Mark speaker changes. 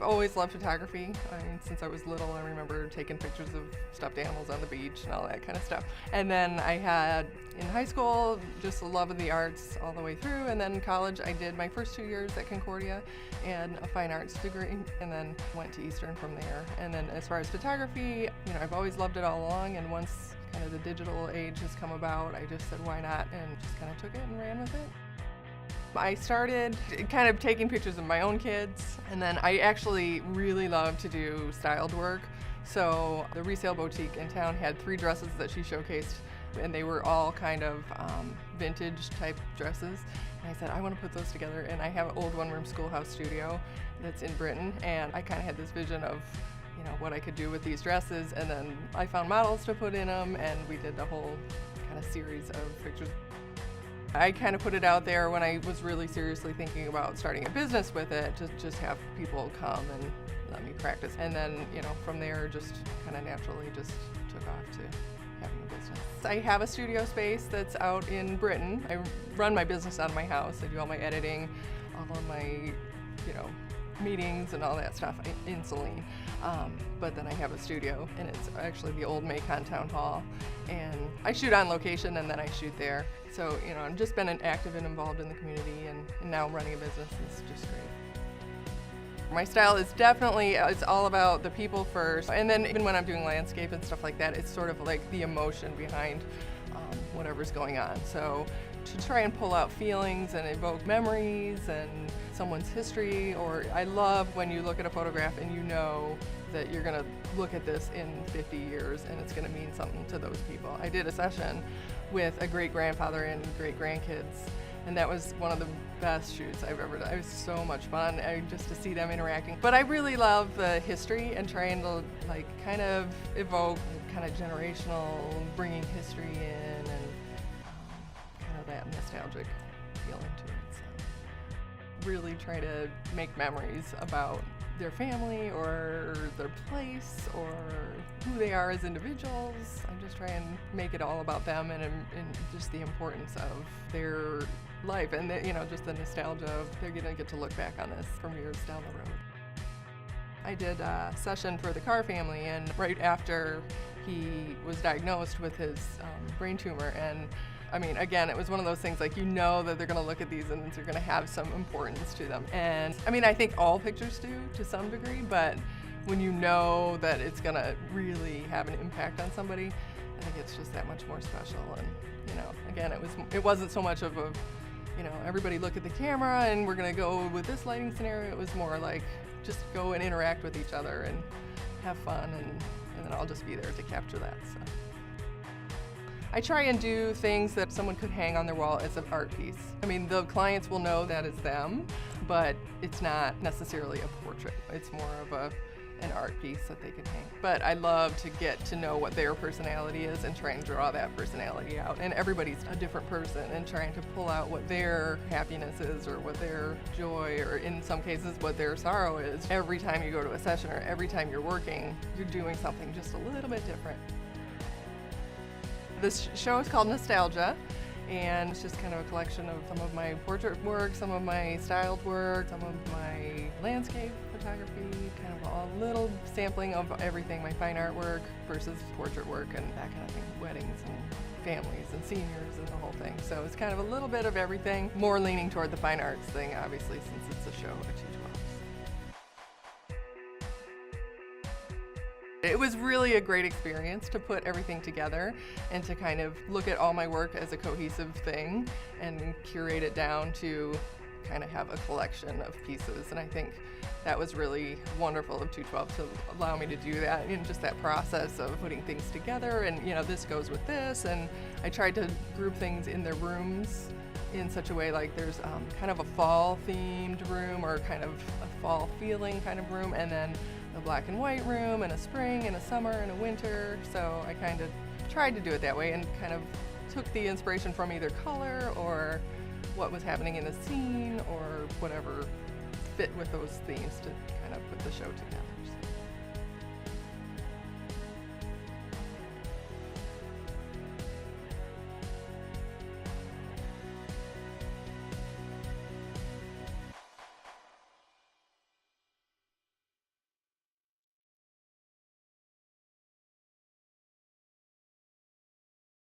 Speaker 1: I've always loved photography. I mean, since I was little, I remember taking pictures of stuffed animals on the beach and all that kind of stuff. And then I had, in high school, just a love of the arts all the way through. And then in college, I did my first 2 years at Concordia and a fine arts degree, and then went to Eastern from there. And then as far as photography, I've always loved it all along. And once kind of the digital age has come about, I just said, why not? And just kind of took it and ran with it. I started kind of taking pictures of my own kids, and then I actually really love to do styled work. So the resale boutique in town had 3 dresses that she showcased, and they were all kind of vintage type dresses. And I said, I want to put those together, and I have an old one-room schoolhouse studio that's in Britain, and I kind of had this vision of what I could do with these dresses, and then I found models to put in them, and we did the whole kind of series of pictures. I kind of put it out there when I was really seriously thinking about starting a business with it, to just have people come and let me practice. And then, from there, just kind of naturally just took off to having a business. I have a studio space that's out in Britain. I run my business out of my house. I do all my editing, all of my, meetings and all that stuff in Saline. But then I have a studio, and it's actually the old Macon Town Hall. And I shoot on location, and then I shoot there. So, I've just been active and involved in the community, and now running a business is just great. My style is definitely, it's all about the people first. And then even when I'm doing landscape and stuff like that, it's sort of like the emotion behind whatever's going on. So to try and pull out feelings and evoke memories and someone's history, or I love when you look at a photograph and you know that you're gonna look at this in 50 years and it's gonna mean something to those people. I did a session with a great-grandfather and great-grandkids, and that was one of the best shoots I've ever done. It was so much fun, just to see them interacting. But I really love the history and trying to kind of evoke kind of generational, bringing history in, and kind of that nostalgic feeling to it. So really try to make memories about their family or their place or who they are as individuals. I just try and make it all about them and just the importance of their life, and just the nostalgia of they're gonna get to look back on this from years down the road. I did a session for the Carr family, and right after he was diagnosed with his brain tumor, and I mean, again, it was one of those things that they're gonna look at these and they're gonna have some importance to them. And I mean, I think all pictures do to some degree, but when you know that it's gonna really have an impact on somebody, I think it's just that much more special. And again, it wasn't so much of a, everybody look at the camera and we're gonna go with this lighting scenario. It was more like just go and interact with each other and have fun, and then I'll just be there to capture that. So I try and do things that someone could hang on their wall as an art piece. I mean, the clients will know that it's them, but it's not necessarily a portrait. It's more of an art piece that they can hang. But I love to get to know what their personality is and try and draw that personality out. And everybody's a different person, and trying to pull out what their happiness is, or what their joy, or in some cases what their sorrow is. Every time you go to a session or every time you're working, you're doing something just a little bit different. This show is called Nostalgia, and it's just kind of a collection of some of my portrait work, some of my styled work, some of my landscape photography, kind of a little sampling of everything, my fine art work versus portrait work and that kind of thing, weddings and families and seniors and the whole thing. So it's kind of a little bit of everything, more leaning toward the fine arts thing, obviously, since it's a show I teach well. It was really a great experience to put everything together and to kind of look at all my work as a cohesive thing and curate it down to kind of have a collection of pieces. And I think that was really wonderful of 212 to allow me to do that, and just that process of putting things together and, this goes with this. And I tried to group things in their rooms in such a way, like there's kind of a fall themed room, or kind of a fall feeling kind of room, and then a black and white room, and a spring and a summer and a winter. So I kind of tried to do it that way, and kind of took the inspiration from either color or what was happening in the scene or whatever fit with those themes to kind of put the show together.